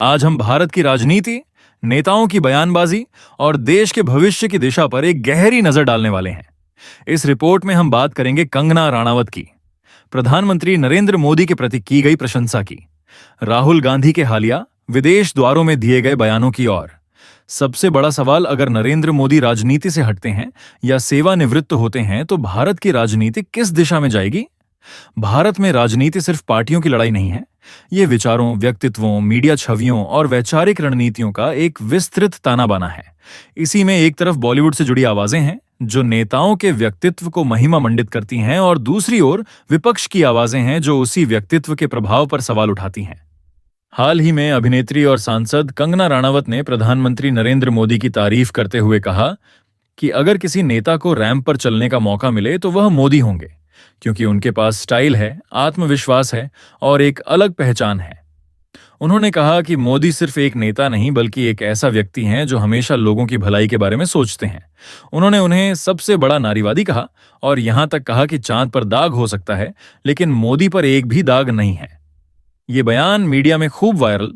आज हम भारत की राजनीति, नेताओं की बयानबाजी और देश के भविष्य की दिशा पर एक गहरी नजर डालने वाले हैं। इस रिपोर्ट में हम बात करेंगे कंगना राणावत की, प्रधानमंत्री नरेंद्र मोदी के प्रति की गई प्रशंसा की, राहुल गांधी के हालिया विदेश द्वारों में दिए गए बयानों की और सबसे बड़ा सवाल, अगर नरेंद्र मोदी राजनीति से हटते हैं या सेवानिवृत्त होते हैं तो भारत की राजनीति किस दिशा में जाएगी। भारत में राजनीति सिर्फ पार्टियों की लड़ाई नहीं है, ये विचारों, व्यक्तित्वों, मीडिया छवियों और वैचारिक रणनीतियों का एक विस्तृत ताना बाना है। इसी में एक तरफ बॉलीवुड से जुड़ी आवाजें हैं जो नेताओं के व्यक्तित्व को महिमा मंडित करती हैं, और दूसरी ओर विपक्ष की आवाजें हैं जो उसी व्यक्तित्व के प्रभाव पर सवाल उठाती हैं। हाल ही में अभिनेत्री और सांसद कंगना राणावत ने प्रधानमंत्री नरेंद्र मोदी की तारीफ करते हुए कहा कि अगर किसी नेता को रैंप पर चलने का मौका मिले तो वह मोदी होंगे, क्योंकि उनके पास स्टाइल है, आत्मविश्वास है और एक अलग पहचान है। उन्होंने कहा कि मोदी सिर्फ एक नेता नहीं बल्कि एक ऐसा व्यक्ति हैं जो हमेशा लोगों की भलाई के बारे में सोचते हैं। उन्होंने उन्हें सबसे बड़ा नारीवादी कहा और यहां तक कहा कि चांद पर दाग हो सकता है लेकिन मोदी पर एक भी दाग नहीं है। ये बयान मीडिया में खूब वायरल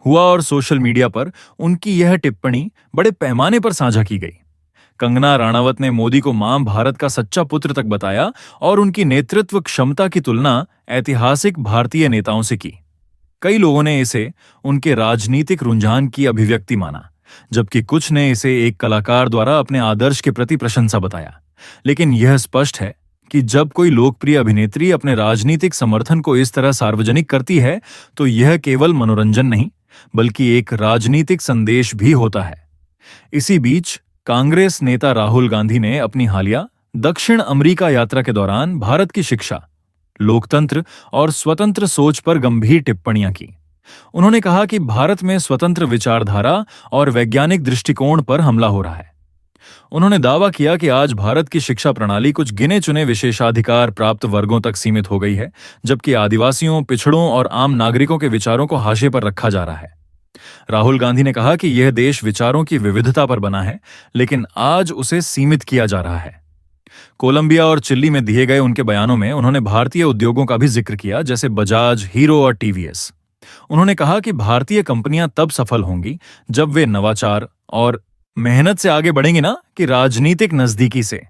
हुआ और सोशल मीडिया पर उनकी यह टिप्पणी बड़े पैमाने पर साझा की गई। कंगना राणावत ने मोदी को मां भारत का सच्चा पुत्र तक बताया और उनकी नेतृत्व क्षमता की तुलना ऐतिहासिक भारतीय नेताओं से की। कई लोगों ने इसे उनके राजनीतिक रुझान की अभिव्यक्ति माना, जबकि कुछ ने इसे एक कलाकार द्वारा अपने आदर्श के प्रति प्रशंसा बताया। लेकिन यह स्पष्ट है कि जब कोई लोकप्रिय अभिनेत्री अपने राजनीतिक समर्थन को इस तरह सार्वजनिक करती है तो यह केवल मनोरंजन नहीं बल्कि एक राजनीतिक संदेश भी होता है। इसी बीच कांग्रेस नेता राहुल गांधी ने अपनी हालिया दक्षिण अमेरिका यात्रा के दौरान भारत की शिक्षा, लोकतंत्र और स्वतंत्र सोच पर गंभीर टिप्पणियां की। उन्होंने कहा कि भारत में स्वतंत्र विचारधारा और वैज्ञानिक दृष्टिकोण पर हमला हो रहा है। उन्होंने दावा किया कि आज भारत की शिक्षा प्रणाली कुछ गिने चुने विशेषाधिकार प्राप्त वर्गों तक सीमित हो गई है, जबकि आदिवासियों, पिछड़ों और आम नागरिकों के विचारों को हाशिए पर रखा जा रहा है। राहुल गांधी ने कहा कि यह देश विचारों की विविधता पर बना है, लेकिन आज उसे सीमित किया जा रहा है। कोलंबिया और चिली में दिए गए उनके बयानों में उन्होंने भारतीय उद्योगों का भी जिक्र किया, जैसे बजाज, हीरो और टीवीएस। उन्होंने कहा कि भारतीय कंपनियां तब सफल होंगी जब वे नवाचार और मेहनत से आगे बढ़ेंगे, ना कि राजनीतिक नजदीकी से।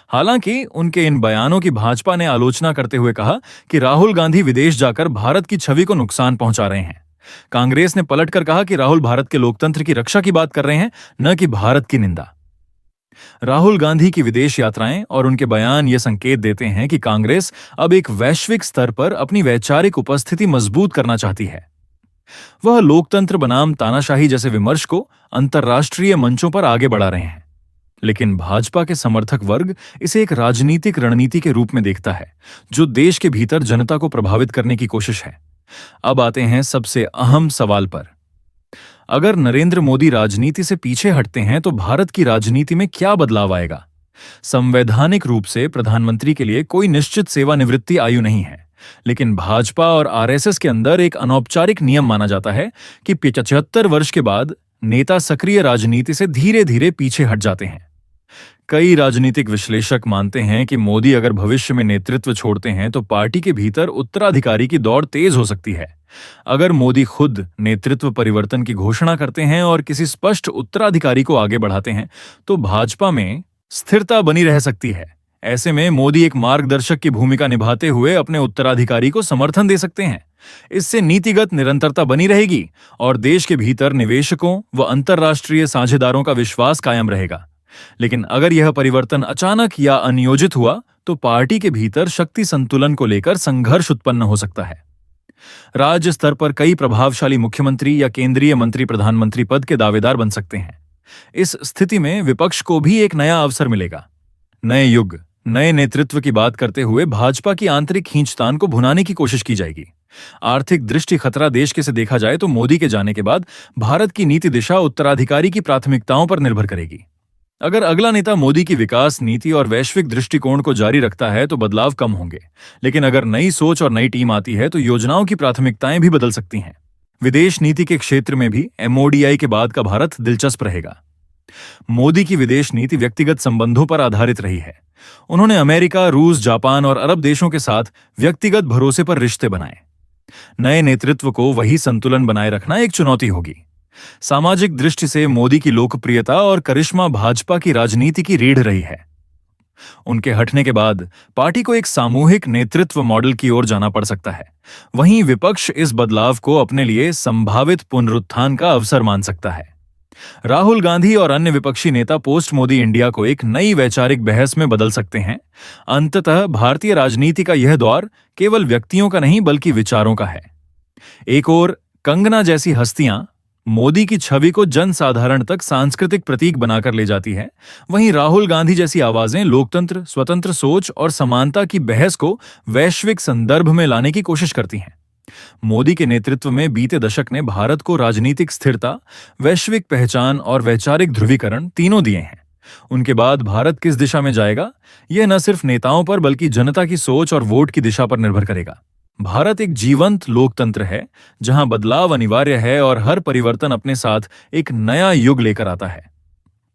हालांकि उनके इन बयानों की भाजपा ने आलोचना करते हुए कहा कि राहुल गांधी विदेश जाकर भारत की छवि को नुकसान पहुंचा रहे हैं। कांग्रेस ने पलटकर कहा कि राहुल भारत के लोकतंत्र की रक्षा की बात कर रहे हैं, न कि भारत की निंदा। राहुल गांधी की विदेश यात्राएं और उनके बयान ये संकेत देते हैं कि कांग्रेस अब एक वैश्विक स्तर पर अपनी वैचारिक उपस्थिति मजबूत करना चाहती है। वह लोकतंत्र बनाम तानाशाही जैसे विमर्श को अंतर्राष्ट्रीय मंचों पर आगे बढ़ा रहे हैं। लेकिन भाजपा के समर्थक वर्ग इसे एक राजनीतिक रणनीति के रूप में देखता है, जो देश के भीतर जनता को प्रभावित करने की कोशिश है। अब आते हैं सबसे अहम सवाल पर। अगर नरेंद्र मोदी राजनीति से पीछे हटते हैं तो भारत की राजनीति में क्या बदलाव आएगा। संवैधानिक रूप से प्रधानमंत्री के लिए कोई निश्चित सेवानिवृत्ति आयु नहीं है, लेकिन भाजपा और आरएसएस के अंदर एक अनौपचारिक नियम माना जाता है कि 75 वर्ष के बाद नेता सक्रिय राजनीति से धीरे धीरे पीछे हट जाते हैं। कई राजनीतिक विश्लेषक मानते हैं कि मोदी अगर भविष्य में नेतृत्व छोड़ते हैं तो पार्टी के भीतर उत्तराधिकारी की दौड़ तेज हो सकती है। अगर मोदी खुद नेतृत्व परिवर्तन की घोषणा करते हैं और किसी स्पष्ट उत्तराधिकारी को आगे बढ़ाते हैं तो भाजपा में स्थिरता बनी रह सकती है। ऐसे में मोदी एक मार्गदर्शक की भूमिका निभाते हुए अपने उत्तराधिकारी को समर्थन दे सकते हैं। इससे नीतिगत निरंतरता बनी रहेगी और देश के भीतर निवेशकों व अंतर्राष्ट्रीय साझेदारों का विश्वास कायम रहेगा। लेकिन अगर यह परिवर्तन अचानक या अनियोजित हुआ तो पार्टी के भीतर शक्ति संतुलन को लेकर संघर्ष उत्पन्न हो सकता है। राज्य स्तर पर कई प्रभावशाली मुख्यमंत्री या केंद्रीय मंत्री प्रधानमंत्री पद के दावेदार बन सकते हैं। इस स्थिति में विपक्ष को भी एक नया अवसर मिलेगा। नए युग, नए नेतृत्व की बात करते हुए भाजपा की आंतरिक खींचतान को भुनाने की कोशिश की जाएगी। आर्थिक दृष्टि खतरा देश के से देखा जाए तो मोदी के जाने के बाद भारत की नीति दिशा उत्तराधिकारी की प्राथमिकताओं पर निर्भर करेगी। अगर अगला नेता मोदी की विकास नीति और वैश्विक दृष्टिकोण को जारी रखता है तो बदलाव कम होंगे, लेकिन अगर नई सोच और नई टीम आती है तो योजनाओं की प्राथमिकताएं भी बदल सकती हैं। विदेश नीति के क्षेत्र में भी एमओडीआई के बाद का भारत दिलचस्प रहेगा। मोदी की विदेश नीति व्यक्तिगत संबंधों पर आधारित रही है। उन्होंने अमेरिका, रूस, जापान और अरब देशों के साथ व्यक्तिगत भरोसे पर रिश्ते बनाए। नए नेतृत्व को वही संतुलन बनाए रखना एक चुनौती होगी। सामाजिक दृष्टि से मोदी की लोकप्रियता और करिश्मा भाजपा की राजनीति की रीढ़ रही है। उनके हटने के बाद पार्टी को एक सामूहिक नेतृत्व मॉडल की ओर जाना पड़ सकता है। वहीं विपक्ष इस बदलाव को अपने लिए संभावित पुनरुत्थान का अवसर मान सकता है। राहुल गांधी और अन्य विपक्षी नेता पोस्ट मोदी इंडिया को एक नई वैचारिक बहस में बदल सकते हैं। अंततः भारतीय राजनीति का यह दौर केवल व्यक्तियों का नहीं बल्कि विचारों का है। एक ओर कंगना जैसी हस्तियां मोदी की छवि को जनसाधारण तक सांस्कृतिक प्रतीक बनाकर ले जाती है, वहीं राहुल गांधी जैसी आवाजें लोकतंत्र, स्वतंत्र सोच और समानता की बहस को वैश्विक संदर्भ में लाने की कोशिश करती हैं। मोदी के नेतृत्व में बीते दशक ने भारत को राजनीतिक स्थिरता, वैश्विक पहचान और वैचारिक ध्रुवीकरण तीनों दिए हैं। उनके बाद भारत किस दिशा में जाएगा, यह न सिर्फ नेताओं पर बल्कि जनता की सोच और वोट की दिशा पर निर्भर करेगा। भारत एक जीवंत लोकतंत्र है जहां बदलाव अनिवार्य है और हर परिवर्तन अपने साथ एक नया युग लेकर आता है।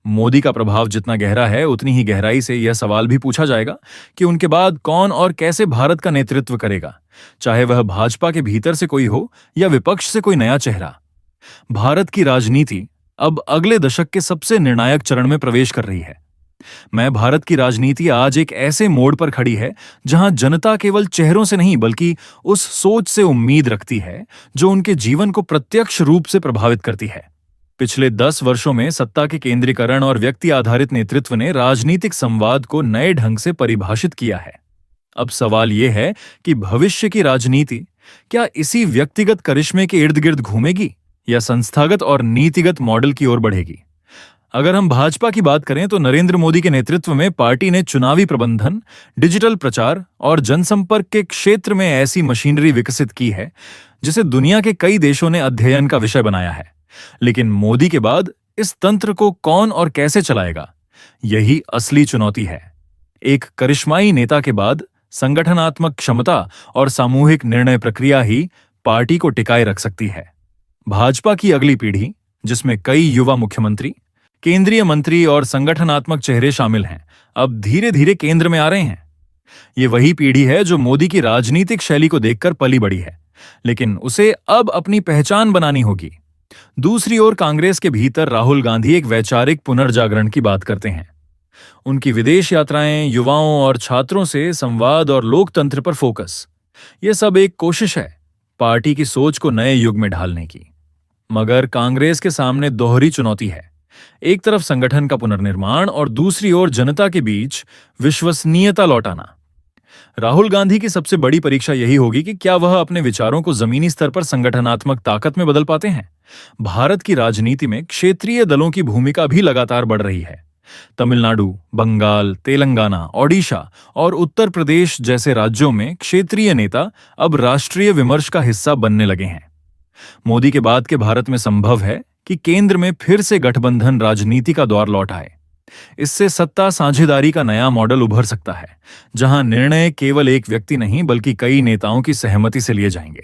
मोदी का प्रभाव जितना गहरा है उतनी ही गहराई से यह सवाल भी पूछा जाएगा कि उनके बाद कौन और कैसे भारत का नेतृत्व करेगा, चाहे वह भाजपा के भीतर से कोई हो या विपक्ष से कोई नया चेहरा। भारत की राजनीति अब अगले दशक के सबसे निर्णायक चरण में प्रवेश कर रही है। मैं भारत की राजनीति आज एक ऐसे मोड़ पर खड़ी है जहां जनता केवल चेहरों से नहीं बल्कि उस सोच से उम्मीद रखती है जो उनके जीवन को प्रत्यक्ष रूप से प्रभावित करती है। पिछले 10 वर्षों में सत्ता के केंद्रीकरण और व्यक्ति आधारित नेतृत्व ने राजनीतिक संवाद को नए ढंग से परिभाषित किया है। अब सवाल यह है कि भविष्य की राजनीति क्या इसी व्यक्तिगत करिश्मे के इर्द गिर्द घूमेगी या संस्थागत और नीतिगत मॉडल की ओर बढ़ेगी। अगर हम भाजपा की बात करें तो नरेंद्र मोदी के नेतृत्व में पार्टी ने चुनावी प्रबंधन, डिजिटल प्रचार और जनसंपर्क के क्षेत्र में ऐसी मशीनरी विकसित की है जिसे दुनिया के कई देशों ने अध्ययन का विषय बनाया है। लेकिन मोदी के बाद इस तंत्र को कौन और कैसे चलाएगा, यही असली चुनौती है। एक करिश्माई नेता के बाद संगठनात्मक क्षमता और सामूहिक निर्णय प्रक्रिया ही पार्टी को टिकाए रख सकती है। भाजपा की अगली पीढ़ी, जिसमें कई युवा मुख्यमंत्री, केंद्रीय मंत्री और संगठनात्मक चेहरे शामिल हैं, अब धीरे धीरे केंद्र में आ रहे हैं। ये वही पीढ़ी है जो मोदी की राजनीतिक शैली को देखकर पली बड़ी है, लेकिन उसे अब अपनी पहचान बनानी होगी। दूसरी ओर कांग्रेस के भीतर राहुल गांधी एक वैचारिक पुनर्जागरण की बात करते हैं। उनकी विदेश यात्राएं, युवाओं और छात्रों से संवाद और लोकतंत्र पर फोकस, यह सब एक कोशिश है पार्टी की सोच को नए युग में ढालने की। मगर कांग्रेस के सामने दोहरी चुनौती है। एक तरफ संगठन का पुनर्निर्माण और दूसरी ओर जनता के बीच विश्वसनीयता लौटाना। राहुल गांधी की सबसे बड़ी परीक्षा यही होगी कि क्या वह अपने विचारों को जमीनी स्तर पर संगठनात्मक ताकत में बदल पाते हैं। भारत की राजनीति में क्षेत्रीय दलों की भूमिका भी लगातार बढ़ रही है। तमिलनाडु, बंगाल, तेलंगाना, ओडिशा और उत्तर प्रदेश जैसे राज्यों में क्षेत्रीय नेता अब राष्ट्रीय विमर्श का हिस्सा बनने लगे हैं। मोदी के बाद के भारत में संभव है कि केंद्र में फिर से गठबंधन राजनीति का दौर लौट आए। इससे सत्ता साझेदारी का नया मॉडल उभर सकता है, जहां निर्णय केवल एक व्यक्ति नहीं बल्कि कई नेताओं की सहमति से लिए जाएंगे।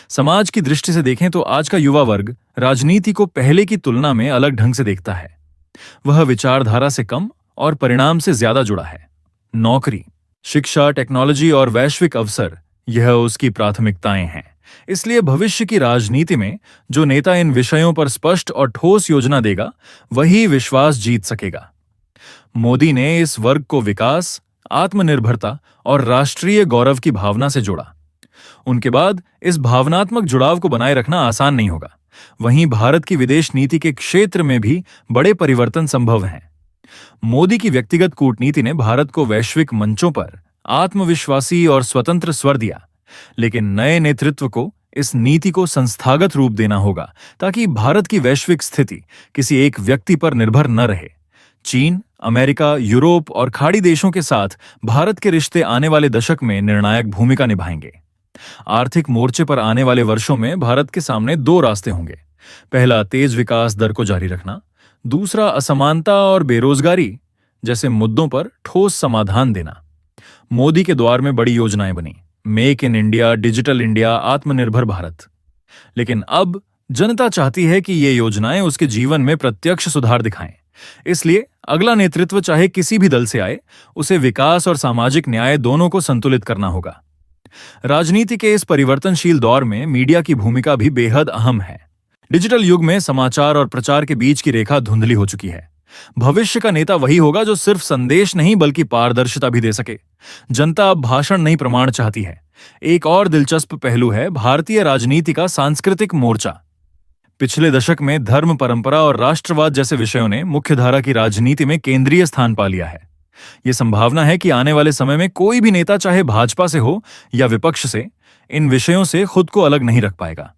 समाज की दृष्टि से देखें तो आज का युवा वर्ग राजनीति को पहले की तुलना में अलग ढंग से देखता है। वह विचारधारा से कम और परिणाम से ज्यादा जुड़ा है। नौकरी, शिक्षा, टेक्नोलॉजी और वैश्विक अवसर, यह उसकी प्राथमिकताएं हैं। इसलिए भविष्य की राजनीति में जो नेता इन विषयों पर स्पष्ट और ठोस योजना देगा, वही विश्वास जीत सकेगा। मोदी ने इस वर्ग को विकास, आत्मनिर्भरता और राष्ट्रीय गौरव की भावना से जोड़ा। उनके बाद इस भावनात्मक जुड़ाव को बनाए रखना आसान नहीं होगा। वहीं भारत की विदेश नीति के क्षेत्र में भी बड़े परिवर्तन संभव हैं। मोदी की व्यक्तिगत कूटनीति ने भारत को वैश्विक मंचों पर आत्मविश्वासी और स्वतंत्र स्वर दिया, लेकिन नए नेतृत्व को इस नीति को संस्थागत रूप देना होगा ताकि भारत की वैश्विक स्थिति किसी एक व्यक्ति पर निर्भर न रहे। चीन, अमेरिका, यूरोप और खाड़ी देशों के साथ भारत के रिश्ते आने वाले दशक में निर्णायक भूमिका निभाएंगे। आर्थिक मोर्चे पर आने वाले वर्षों में भारत के सामने 2 रास्ते होंगे। पहला, तेज विकास दर को जारी रखना। दूसरा, असमानता और बेरोजगारी जैसे मुद्दों पर ठोस समाधान देना। मोदी के द्वार में बड़ी योजनाएं बनी, make in India, digital India, आत्मनिर्भर भारत। लेकिन अब जनता चाहती है कि ये योजनाएं उसके जीवन में प्रत्यक्ष सुधार दिखाएं। इसलिए अगला नेतृत्व चाहे किसी भी दल से आए, उसे विकास और सामाजिक न्याय दोनों को संतुलित करना होगा। राजनीति के इस परिवर्तनशील दौर में मीडिया की भूमिका भी बेहद अहम है। डिजिटल युग में समाचार और प्रचार के बीच की रेखा धुंधली हो चुकी है। भविष्य का नेता वही होगा जो सिर्फ संदेश नहीं बल्कि पारदर्शिता भी दे सके। जनता अब भाषण नहीं प्रमाण चाहती है। एक और दिलचस्प पहलू है भारतीय राजनीति का सांस्कृतिक मोर्चा। पिछले दशक में धर्म, परंपरा और राष्ट्रवाद जैसे विषयों ने मुख्यधारा की राजनीति में केंद्रीय स्थान पा लिया है। यह संभावना है कि आने वाले समय में कोई भी नेता, चाहे भाजपा से हो या विपक्ष से, इन विषयों से खुद को अलग नहीं रख पाएगा।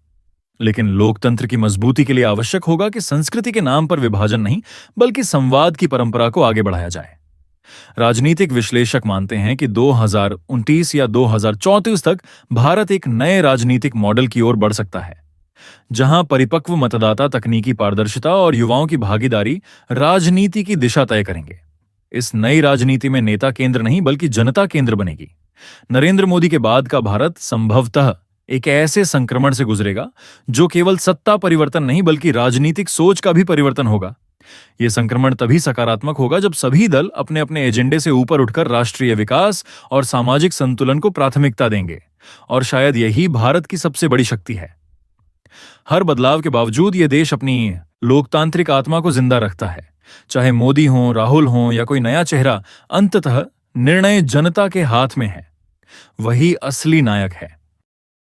लेकिन लोकतंत्र की मजबूती के लिए आवश्यक होगा कि संस्कृति के नाम पर विभाजन नहीं बल्कि संवाद की परंपरा को आगे बढ़ाया जाए। राजनीतिक विश्लेषक मानते हैं कि 2029 या 2034 तक भारत एक नए राजनीतिक मॉडल की ओर बढ़ सकता है, जहां परिपक्व मतदाता, तकनीकी पारदर्शिता और युवाओं की भागीदारी राजनीति की दिशा तय करेंगे। इस नई राजनीति में नेता केंद्र नहीं बल्कि जनता केंद्र बनेगी। नरेंद्र मोदी के बाद का भारत संभवतः एक ऐसे संक्रमण से गुजरेगा जो केवल सत्ता परिवर्तन नहीं बल्कि राजनीतिक सोच का भी परिवर्तन होगा। यह संक्रमण तभी सकारात्मक होगा जब सभी दल अपने अपने एजेंडे से ऊपर उठकर राष्ट्रीय विकास और सामाजिक संतुलन को प्राथमिकता देंगे, और शायद यही भारत की सबसे बड़ी शक्ति है। हर बदलाव के बावजूद यह देश अपनी लोकतांत्रिक आत्मा को जिंदा रखता है। चाहे मोदी हो, राहुल हो या कोई नया चेहरा, अंततः निर्णय जनता के हाथ में है। वही असली नायक है।